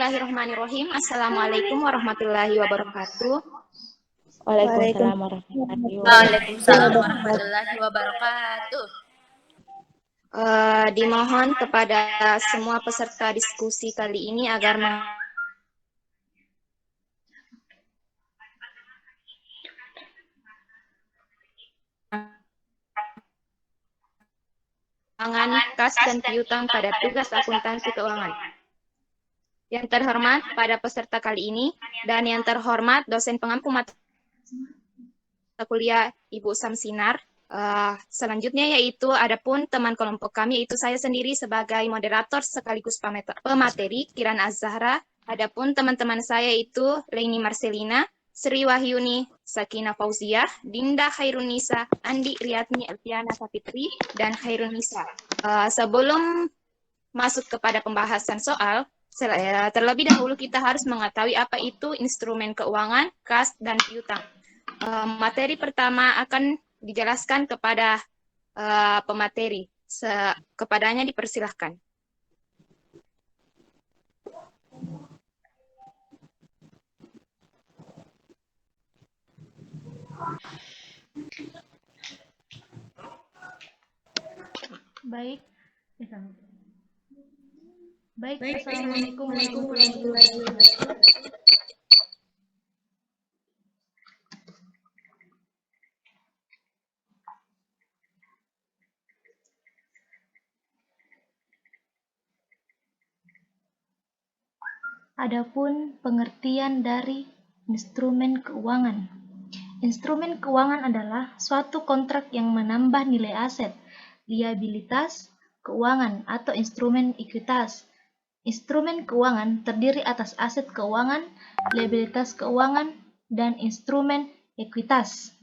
Bismillahirrahmanirrahim. Assalamualaikum warahmatullahi wabarakatuh. Waalaikumsalam warahmatullahi Waalaikumsalam warahmatullahi wabarakatuh. Dimohon kepada semua peserta diskusi kali ini agar keuangan, kas dan piutang pada tugas akuntansi keuangan. Yang terhormat pada peserta kali ini dan yang terhormat dosen pengampu mata kuliah Ibu Samsinar. Selanjutnya yaitu adapun teman kelompok kami, yaitu saya sendiri sebagai moderator sekaligus pemateri Kiran Az-Zahra. Adapun teman-teman saya itu Leni Marcelina, Sri Wahyuni Sakina Fauziah, Dinda Khairunisa, Andi Riyadni Elviana Sapitri, dan Khairunisa. Sebelum masuk kepada pembahasan soal, terlebih dahulu kita harus mengetahui apa itu instrumen keuangan, kas, dan piutang. Materi pertama akan dijelaskan kepada pemateri. Kepadanya dipersilahkan. Baik. Assalamualaikum warahmatullahi wabarakatuh. Adapun pengertian dari instrumen keuangan. Instrumen keuangan adalah suatu kontrak yang menambah nilai aset, liabilitas keuangan atau instrumen ekuitas. Instrumen keuangan terdiri atas aset keuangan, liabilitas keuangan, dan instrumen ekuitas.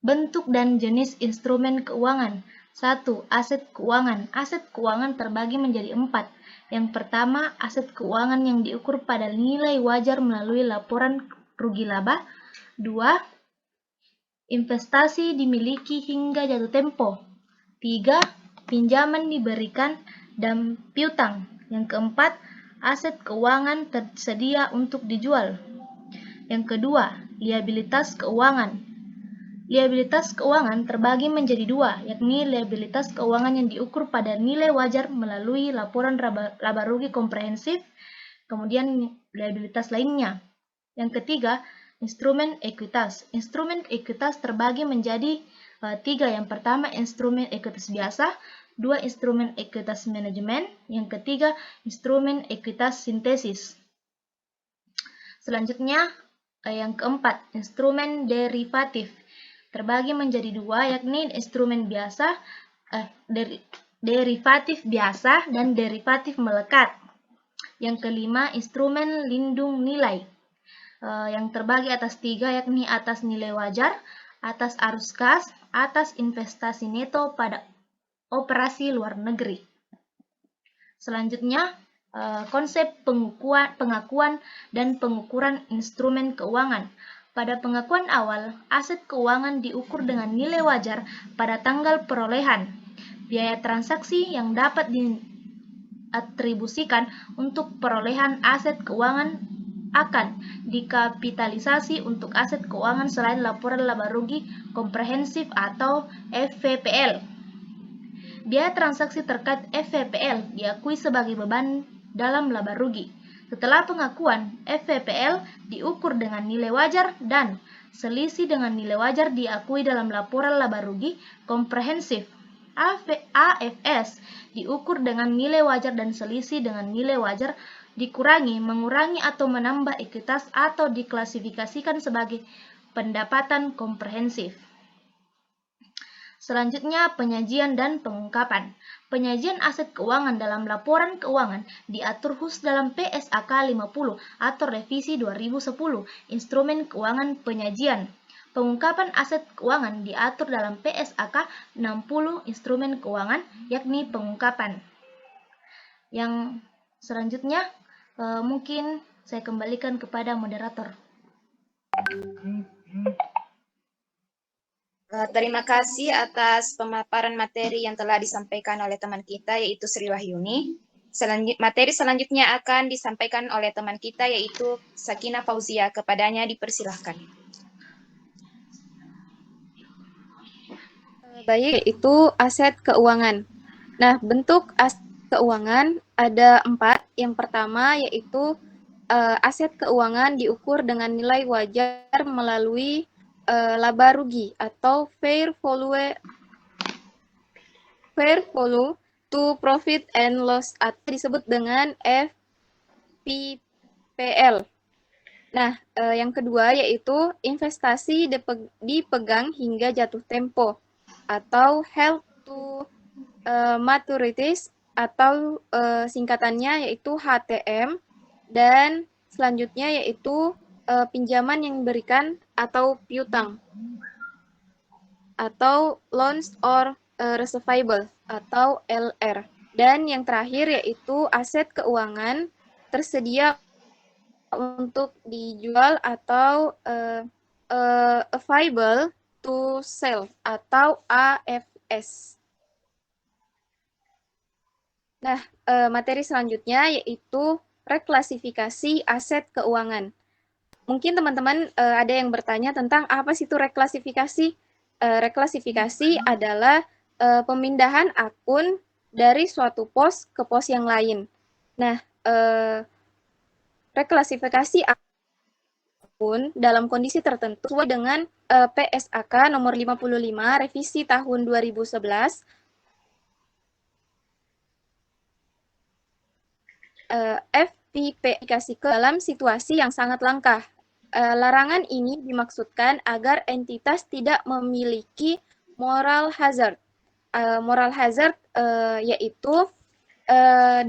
Bentuk dan jenis instrumen keuangan. 1. Aset keuangan. Aset keuangan terbagi menjadi 4. Yang pertama, aset keuangan yang diukur pada nilai wajar melalui laporan rugi laba. 2. Investasi dimiliki hingga jatuh tempo. 3. Pinjaman diberikan dan piutang. Yang keempat, aset keuangan tersedia untuk dijual. Yang kedua, liabilitas keuangan. Liabilitas keuangan terbagi menjadi 2, yakni liabilitas keuangan yang diukur pada nilai wajar melalui laporan laba rugi komprehensif, kemudian liabilitas lainnya. Yang ketiga, instrumen ekuitas. Instrumen ekuitas terbagi menjadi 3. Yang pertama, instrumen ekuitas biasa. 2. Instrumen ekuitas manajemen. Yang ketiga, instrumen ekuitas sintesis. Selanjutnya, yang keempat, instrumen derivatif. Terbagi menjadi 2, yakni instrumen biasa, derivatif biasa dan derivatif melekat. Yang kelima, instrumen lindung nilai. Yang terbagi atas 3, yakni atas nilai wajar, atas arus kas, atas investasi neto pada operasi luar negeri. Selanjutnya, konsep pengakuan dan pengukuran instrumen keuangan. Pada pengakuan awal, aset keuangan diukur dengan nilai wajar pada tanggal perolehan. Biaya transaksi yang dapat diatribusikan untuk perolehan aset keuangan akan dikapitalisasi untuk aset keuangan selain laporan laba rugi komprehensif atau FVPL. Biaya transaksi terkait FVPL diakui sebagai beban dalam laba rugi. Setelah pengakuan, FVPL diukur dengan nilai wajar dan selisih dengan nilai wajar diakui dalam laporan laba rugi komprehensif. AFS diukur dengan nilai wajar dan selisih dengan nilai wajar dikurangi, mengurangi atau menambah ekuitas atau diklasifikasikan sebagai pendapatan komprehensif. Selanjutnya, penyajian dan pengungkapan. Penyajian aset keuangan dalam laporan keuangan diatur khusus dalam PSAK 50 atau revisi 2010, Instrumen Keuangan Penyajian. Pengungkapan aset keuangan diatur dalam PSAK 60, Instrumen Keuangan, yakni pengungkapan. Yang selanjutnya, mungkin saya kembalikan kepada moderator. Terima kasih atas pemaparan materi yang telah disampaikan oleh teman kita, yaitu Sri Wahyuni. Materi selanjutnya akan disampaikan oleh teman kita yaitu Sakina Fauzia. Kepadanya dipersilahkan. Baik, yaitu aset keuangan. Nah, bentuk aset keuangan ada 4. Yang pertama yaitu aset keuangan diukur dengan nilai wajar melalui laba rugi atau fair value to profit and loss atau disebut dengan FVPL. Nah, yang kedua yaitu investasi dipegang hingga jatuh tempo atau held to maturities atau singkatannya yaitu HTM, dan selanjutnya yaitu pinjaman yang diberikan atau piutang atau loans or receivable atau LR. Dan yang terakhir yaitu aset keuangan tersedia untuk dijual atau available to sell atau AFS. Nah, materi selanjutnya yaitu reklasifikasi aset keuangan. Mungkin teman-teman ada yang bertanya tentang apa sih itu reklasifikasi? Reklasifikasi adalah pemindahan akun dari suatu pos ke pos yang lain. Nah, reklasifikasi akun dalam kondisi tertentu sesuai dengan PSAK nomor 55 revisi tahun 2011 FVP aplikasi ke dalam situasi yang sangat langka. Larangan ini dimaksudkan agar entitas tidak memiliki moral hazard. Moral hazard yaitu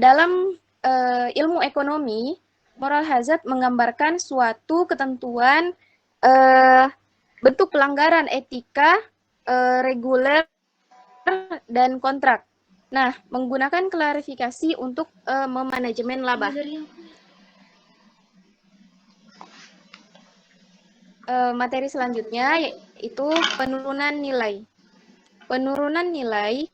dalam ilmu ekonomi, moral hazard menggambarkan suatu ketentuan bentuk pelanggaran etika, reguler, dan kontrak. Nah, menggunakan klarifikasi untuk memanajemen laba. Materi selanjutnya yaitu penurunan nilai. Penurunan nilai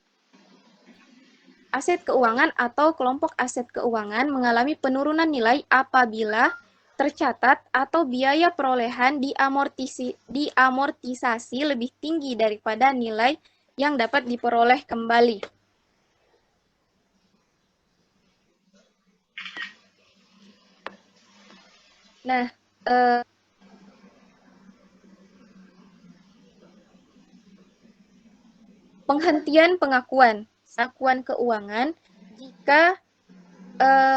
aset keuangan atau kelompok aset keuangan mengalami penurunan nilai apabila tercatat atau biaya perolehan diamortisasi lebih tinggi daripada nilai yang dapat diperoleh kembali. Nah, penghentian pengakuan keuangan jika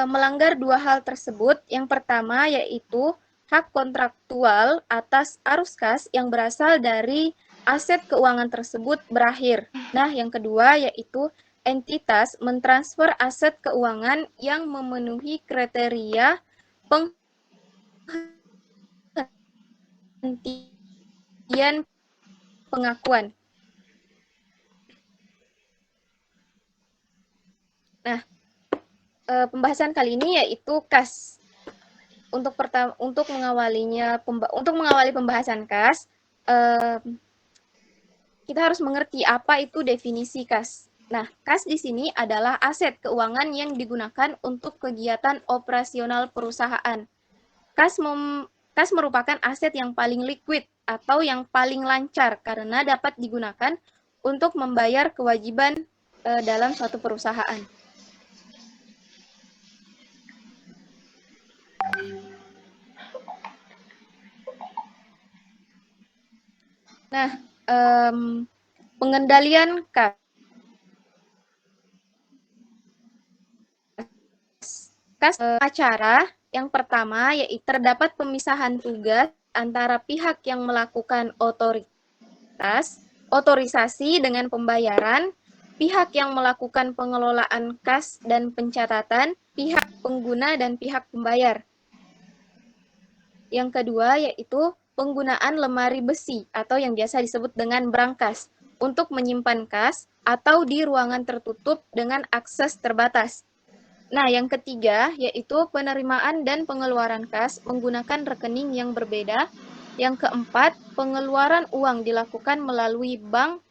melanggar dua hal tersebut. Yang pertama yaitu hak kontraktual atas arus kas yang berasal dari aset keuangan tersebut berakhir. Nah, yang kedua yaitu entitas mentransfer aset keuangan yang memenuhi kriteria penghentian pengakuan. Nah, pembahasan kali ini yaitu kas. Untuk mengawali pembahasan kas, kita harus mengerti apa itu definisi kas. Nah, kas di sini adalah aset keuangan yang digunakan untuk kegiatan operasional perusahaan. Kas merupakan aset yang paling liquid atau yang paling lancar karena dapat digunakan untuk membayar kewajiban dalam suatu perusahaan. Nah, pengendalian kas. Acara yang pertama yaitu terdapat pemisahan tugas antara pihak yang melakukan otorisasi dengan pembayaran, pihak yang melakukan pengelolaan kas dan pencatatan, pihak pengguna dan pihak pembayar. Yang kedua yaitu penggunaan lemari besi atau yang biasa disebut dengan brankas untuk menyimpan kas atau di ruangan tertutup dengan akses terbatas. Nah, yang ketiga yaitu penerimaan dan pengeluaran kas menggunakan rekening yang berbeda. Yang keempat, pengeluaran uang dilakukan melalui bank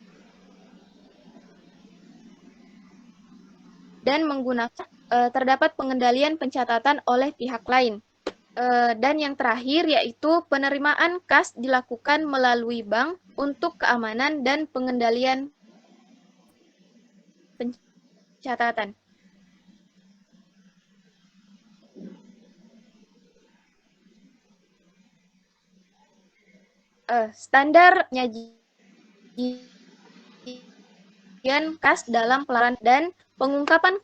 dan menggunakan terdapat pengendalian pencatatan oleh pihak lain. Dan yang terakhir yaitu penerimaan kas dilakukan melalui bank untuk keamanan dan pengendalian pencatatan. Standar penyajian kas dalam pelaporan dan pengungkapan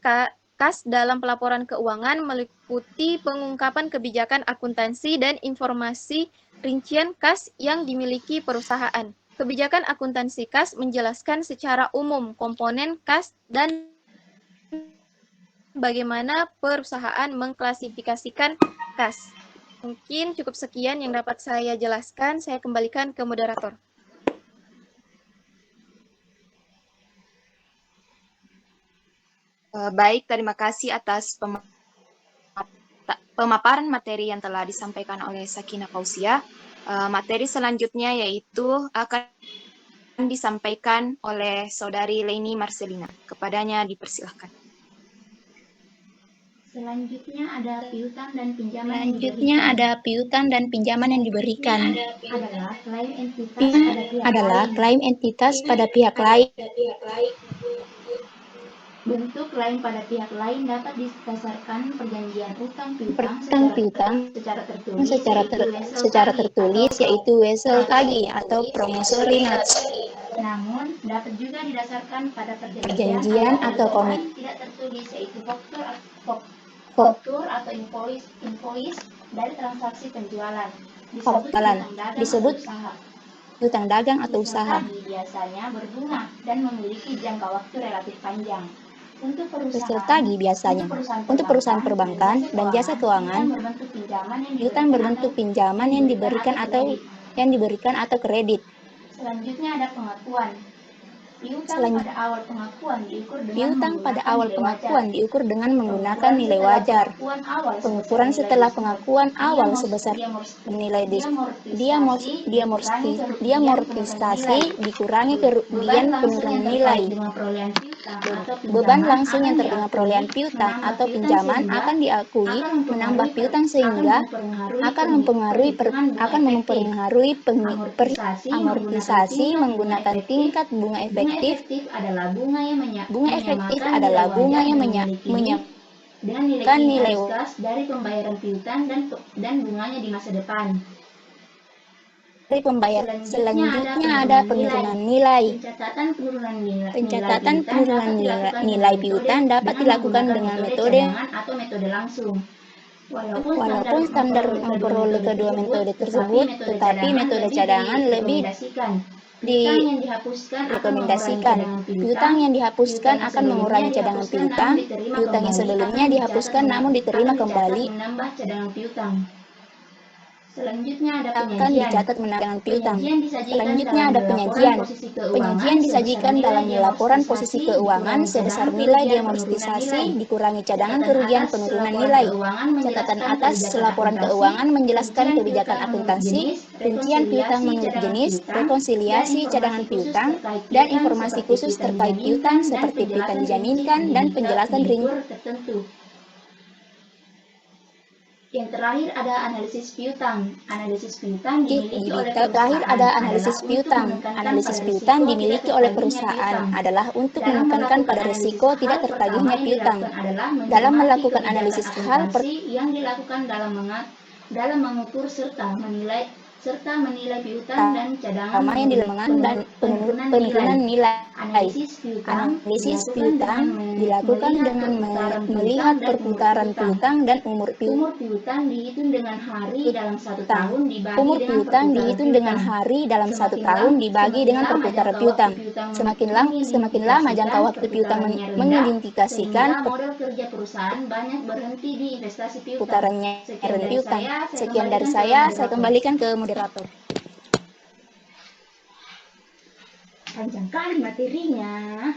kas dalam pelaporan keuangan meliputi pengungkapan kebijakan akuntansi dan informasi rincian kas yang dimiliki perusahaan. Kebijakan akuntansi kas menjelaskan secara umum komponen kas dan bagaimana perusahaan mengklasifikasikan kas. Mungkin cukup sekian yang dapat saya jelaskan. Saya kembalikan ke moderator. Baik, terima kasih atas pemaparan materi yang telah disampaikan oleh Sakinah Fauzia. Materi selanjutnya yaitu akan disampaikan oleh Saudari Leni Marcelina. Kepadanya dipersilahkan. Selanjutnya ada piutang dan pinjaman yang diberikan. Adalah klaim entitas pada pihak lain. Bentuk klaim pada pihak lain dapat didasarkan perjanjian utang piutang secara tertulis yaitu wesel tagih atau promissory notes. Namun dapat juga didasarkan pada perjanjian atau komit tidak tertulis yaitu faktur atau invoice dari transaksi penjualan disebut piutang dagang atau usaha. Biasanya berbunga dan memiliki jangka waktu relatif panjang. Untuk perusahaan perbankan dan jasa keuangan, piutang berbentuk pinjaman yang diberikan atau kredit. Selanjutnya ada pengakuan. Piutang pada awal pengakuan diukur dengan menggunakan nilai wajar. Pengukuran setelah pengakuan awal sebesar nilai diamortisasi dikurangi kerugian penurunan nilai. Beban langsung yang terkena perolehan piutang atau pinjaman akan diakui menambah piutang sehingga akan mempengaruhi amortisasi menggunakan tingkat bunga efektif. Bunga efektif adalah bunga yang menyamakan nilai kas dari pembayaran piutang dan bunganya di masa depan. Selanjutnya ada penurunan nilai. Pencatatan penurunan nilai piutang dapat dilakukan dengan metode atau metode langsung. Walaupun standar memperoleh kedua metode tersebut, tetapi metode cadangan lebih direkomendasikan. Piutang yang dihapuskan akan mengurangi cadangan piutang. Piutang yang sebelumnya dihapuskan namun diterima kembali selanjutnya ada penyajian. Akan dicatat menandakan piutang. Selanjutnya ada penyajian. Penyajian disajikan dalam laporan posisi keuangan sebesar nilai diamortisasi dikurangi cadangan kerugian penurunan nilai. Catatan atas laporan keuangan menjelaskan kebijakan akuntansi, rincian piutang menurut jenis, rekonsiliasi cadangan piutang, dan informasi khusus terkait piutang seperti piutang dijaminkan dan penjelasan rinci. Yang terakhir ada analisis piutang. Analisis piutang dimiliki oleh perusahaan adalah untuk menekankan pada risiko tidak tertagihnya piutang. Dalam melakukan analisis hal yang dilakukan dalam mengukur serta menilai piutang dan cadangan yang dilemahkan dan penurunan nilai. Analisis piutang dilakukan dengan melihat perputaran piutang dan umur piutang dihitung dengan hari dalam satu tahun dibagi dengan perputaran piutang. Semakin lama jangka waktu piutang mengindikasikan model kerja perusahaan banyak berhenti di investasi putarannya piutang. Sekian dari saya kembalikan ke moderator. Panjang kali materinya.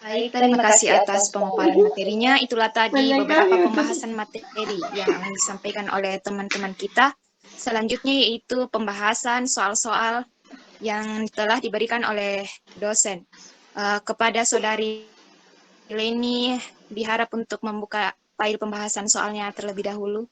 Baik, terima kasih atas pemaparan materinya. Itulah tadi beberapa pembahasan materi yang disampaikan oleh teman-teman kita. Selanjutnya yaitu pembahasan soal-soal yang telah diberikan oleh dosen. Kepada Saudari Leni, diharap untuk membuka file pembahasan soalnya terlebih dahulu.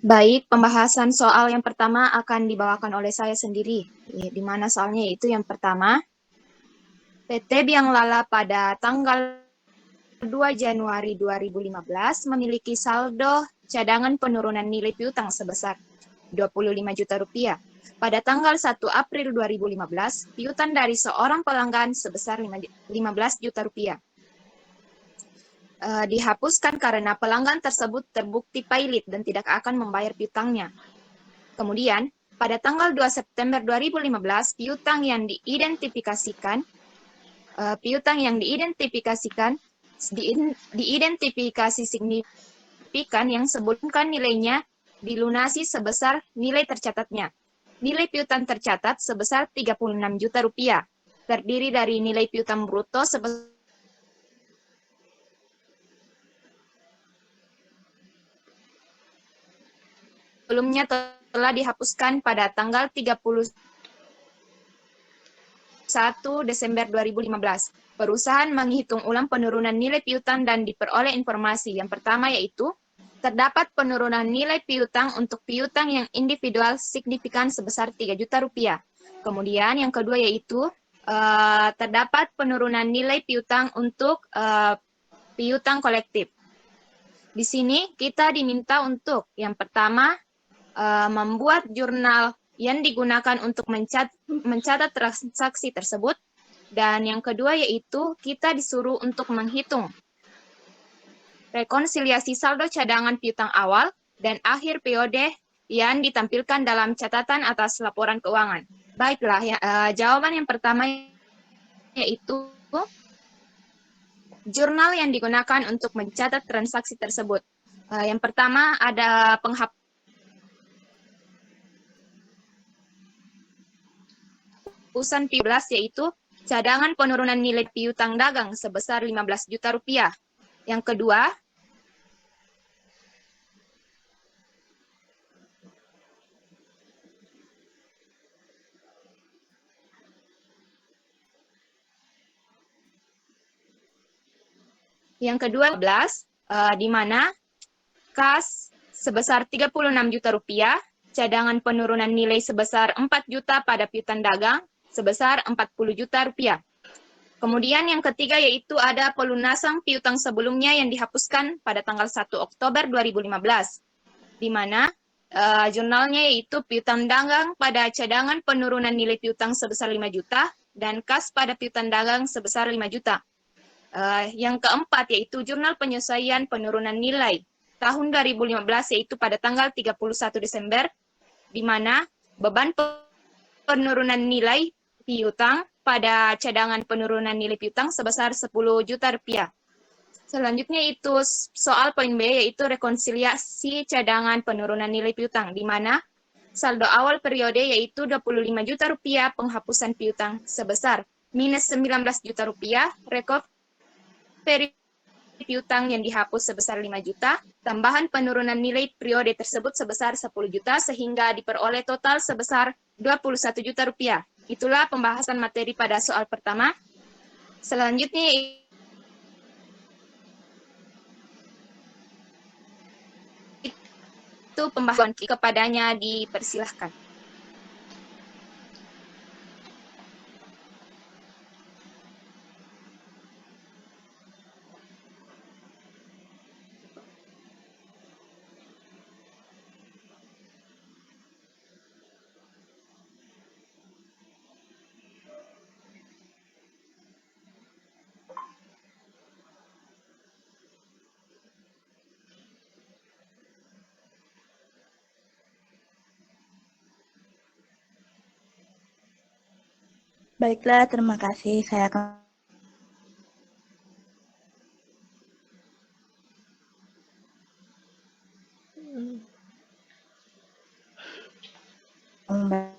Baik, pembahasan soal yang pertama akan dibawakan oleh saya sendiri, di mana soalnya yaitu yang pertama, PT Biang Lala pada tanggal 2 Januari 2015 memiliki saldo cadangan penurunan nilai piutang sebesar 25 juta rupiah. Pada tanggal 1 April 2015, piutang dari seorang pelanggan sebesar 15 juta rupiah. Dihapuskan karena pelanggan tersebut terbukti pailit dan tidak akan membayar piutangnya. Kemudian, pada tanggal 2 September 2015, piutang yang diidentifikasi signifikan yang sebutkan nilainya dilunasi sebesar nilai tercatatnya. Nilai piutang tercatat sebesar 36 juta rupiah, terdiri dari nilai piutang bruto sebelumnya telah dihapuskan pada tanggal 31 Desember 2015. Perusahaan menghitung ulang penurunan nilai piutang dan diperoleh informasi. Yang pertama yaitu terdapat penurunan nilai piutang untuk piutang yang individual signifikan sebesar 3 juta rupiah. Kemudian yang kedua yaitu terdapat penurunan nilai piutang untuk piutang kolektif. Di sini kita diminta untuk yang pertama membuat jurnal yang digunakan untuk mencatat transaksi tersebut, dan yang kedua yaitu kita disuruh untuk menghitung rekonsiliasi saldo cadangan piutang awal dan akhir periode yang ditampilkan dalam catatan atas laporan keuangan. Baiklah, jawaban yang pertama yaitu jurnal yang digunakan untuk mencatat transaksi tersebut. Yang pertama ada penghapusan P11 yaitu cadangan penurunan nilai piutang dagang sebesar 15 juta rupiah. Yang kedua, Yang kedua, 12, di mana kas sebesar 36 juta rupiah, cadangan penurunan nilai sebesar 4 juta pada piutang dagang sebesar 40 juta rupiah. Kemudian yang ketiga yaitu ada pelunasan piutang sebelumnya yang dihapuskan pada tanggal 1 Oktober 2015, di mana jurnalnya yaitu piutang dagang pada cadangan penurunan nilai piutang sebesar 5 juta dan kas pada piutang dagang sebesar 5 juta. Yang keempat yaitu jurnal penyesuaian penurunan nilai tahun 2015 yaitu pada tanggal 31 Desember, di mana beban penurunan nilai piutang pada cadangan penurunan nilai piutang sebesar 10 juta rupiah. Selanjutnya itu soal poin B yaitu rekonsiliasi cadangan penurunan nilai piutang, di mana saldo awal periode yaitu 25 juta rupiah, penghapusan piutang sebesar minus 19 juta rupiah, recovery piutang yang dihapus sebesar 5 juta, tambahan penurunan nilai periode tersebut sebesar 10 juta sehingga diperoleh total sebesar 21 juta rupiah. Itulah pembahasan materi pada soal pertama. Selanjutnya itu pembahasan kepadanya dipersilahkan. Baiklah, terima kasih. Saya akan membaca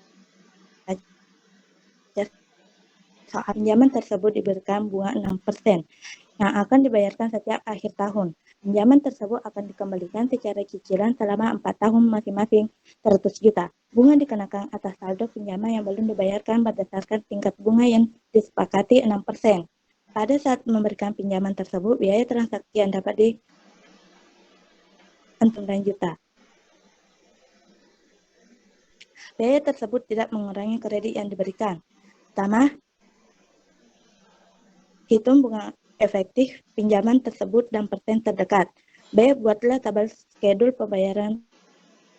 soal pinjaman tersebut diberikan bunga 6% yang akan dibayarkan setiap akhir tahun. Pinjaman tersebut akan dikembalikan secara cicilan selama 4 tahun masing-masing 100 juta. Bunga dikenakan atas saldo pinjaman yang belum dibayarkan berdasarkan tingkat bunga yang disepakati 6%. Pada saat memberikan pinjaman tersebut, biaya transaksi yang dapat di 9 juta. Biaya tersebut tidak mengurangi kredit yang diberikan. Pertama, hitung bunga efektif pinjaman tersebut dan persen terdekat. B. Buatlah tabel skedul pembayaran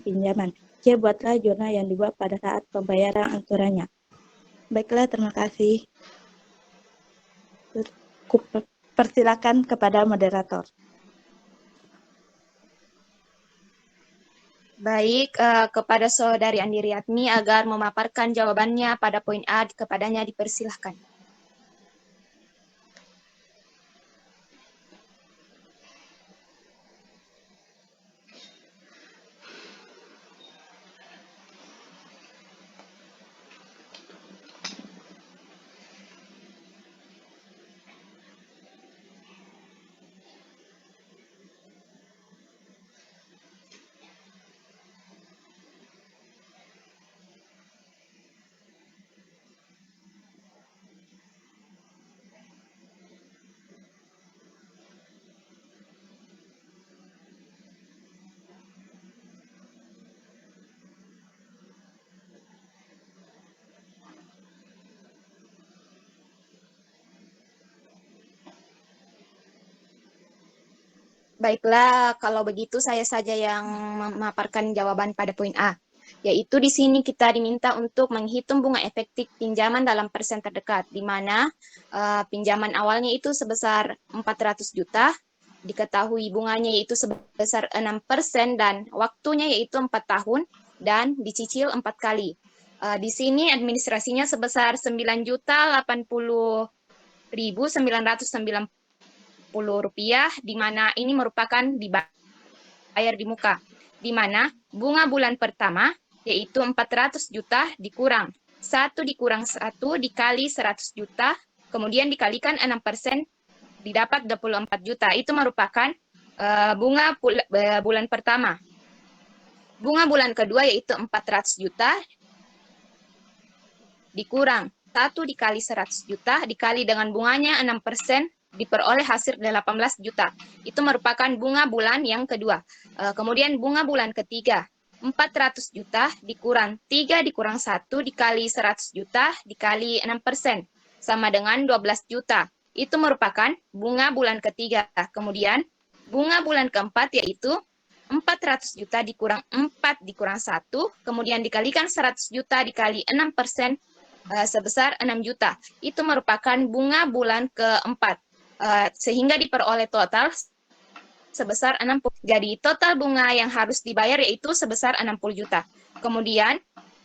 pinjaman. C. Buatlah jurnal yang dibuat pada saat pembayaran angsurannya. Baiklah, terima kasih. Persilakan kepada moderator. Baik, kepada Saudari Andi Riyadmi agar memaparkan jawabannya pada poin A, kepadanya dipersilahkan. Baiklah, kalau begitu saya saja yang memaparkan jawaban pada poin A. Yaitu di sini kita diminta untuk menghitung bunga efektif pinjaman dalam persen terdekat, di mana pinjaman awalnya itu sebesar 400 juta, diketahui bunganya yaitu sebesar 6% dan waktunya yaitu 4 tahun dan dicicil 4 kali. Di sini administrasinya sebesar 9.080.990 rupiah, di mana ini merupakan dibayar di muka, di mana bunga bulan pertama yaitu 400 juta dikurang 1 dikurang 1 dikali 100 juta, kemudian dikalikan 6%, didapat 24 juta. Itu merupakan bunga bulan pertama. Bunga bulan kedua yaitu 400 juta dikurang 1 dikali 100 juta dikali dengan bunganya 6%, diperoleh hasil 18 juta. Itu merupakan bunga bulan yang kedua. Kemudian bunga bulan ketiga, 400 juta dikurang 3 dikurang 1 dikali 100 juta dikali 6%, sama dengan 12 juta. Itu merupakan bunga bulan ketiga. Kemudian bunga bulan keempat yaitu 400 juta dikurang 4 dikurang 1, kemudian dikalikan 100 juta dikali 6%, sebesar 6 juta. Itu merupakan bunga bulan keempat. Sehingga diperoleh total sebesar 60. Jadi total bunga yang harus dibayar yaitu sebesar 60 juta. Kemudian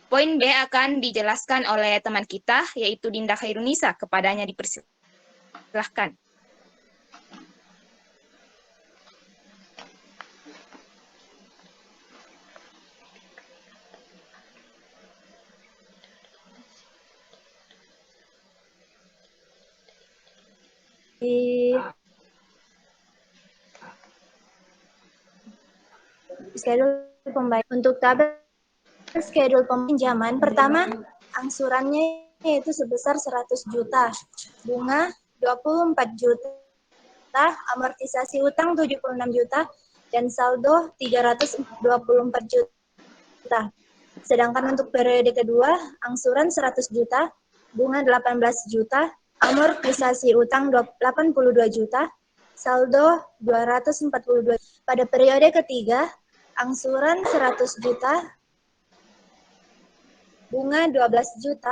poin B akan dijelaskan oleh teman kita yaitu Dinda Khairunisa. Kepadanya dipersilahkan. Di schedule pembayaran untuk tabel schedule peminjaman pertama angsurannya yaitu sebesar 100 juta, bunga 24 juta, amortisasi utang 76 juta, dan saldo 324 juta. Sedangkan untuk periode kedua, angsuran 100 juta, bunga 18 juta, amortisasi utang 82 juta, saldo 242. Pada periode ketiga, angsuran 100 juta, bunga 12 juta,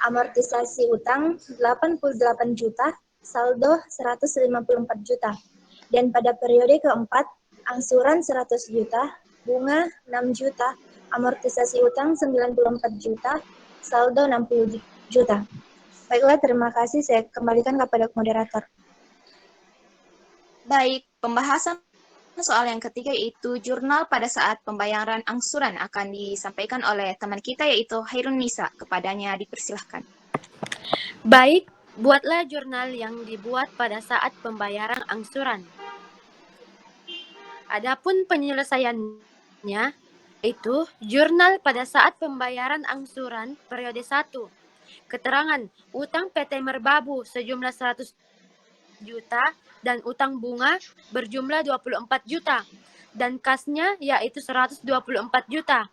amortisasi utang 88 juta, saldo 154 juta. Dan pada periode keempat, angsuran 100 juta, bunga 6 juta, amortisasi utang 94 juta, saldo 60 juta. Baiklah, terima kasih. Saya kembalikan kepada moderator. Baik, pembahasan soal yang ketiga yaitu jurnal pada saat pembayaran angsuran akan disampaikan oleh teman kita yaitu Khairunisa. Kepadanya dipersilahkan. Baik, buatlah jurnal yang dibuat pada saat pembayaran angsuran. Adapun penyelesaiannya yaitu jurnal pada saat pembayaran angsuran periode 1. Keterangan utang PT Merbabu sejumlah 100 juta dan utang bunga berjumlah 24 juta dan kasnya yaitu 124 juta.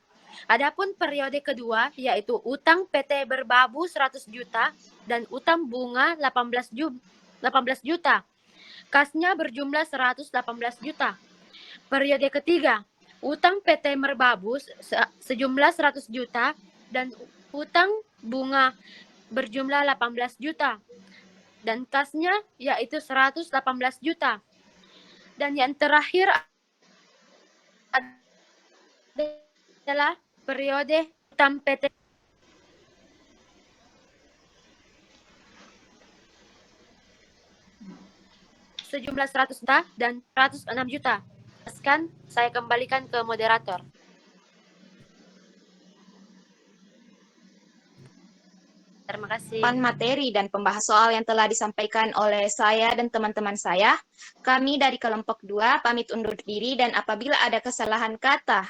Adapun periode kedua yaitu utang PT Merbabu 100 juta dan utang bunga 18 juta. Kasnya berjumlah 118 juta. Periode ketiga, utang PT Merbabu sejumlah 100 juta dan utang bunga berjumlah 18 juta dan kasnya yaitu 118 juta. Dan yang terakhir adalah periode utang PT sejumlah 100 juta dan 106 juta. Sekarang saya kembalikan ke moderator. Terima kasih. Materi dan pembahas soal yang telah disampaikan oleh saya dan teman-teman saya. Kami dari kelompok 2 pamit undur diri dan apabila ada kesalahan kata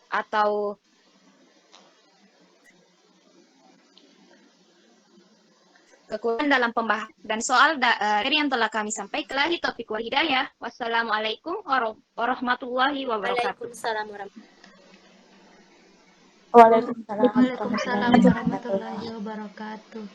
atau kekurangan dalam pembahasan dan soal dari yang telah kami sampaikan, taufiq wal hidayah. Wassalamualaikum warahmatullahi wabarakatuh. Waalaikumsalam warahmatullahi Waalaikumsalam Waalaikumsalam warahmatullahi wabarakatuh.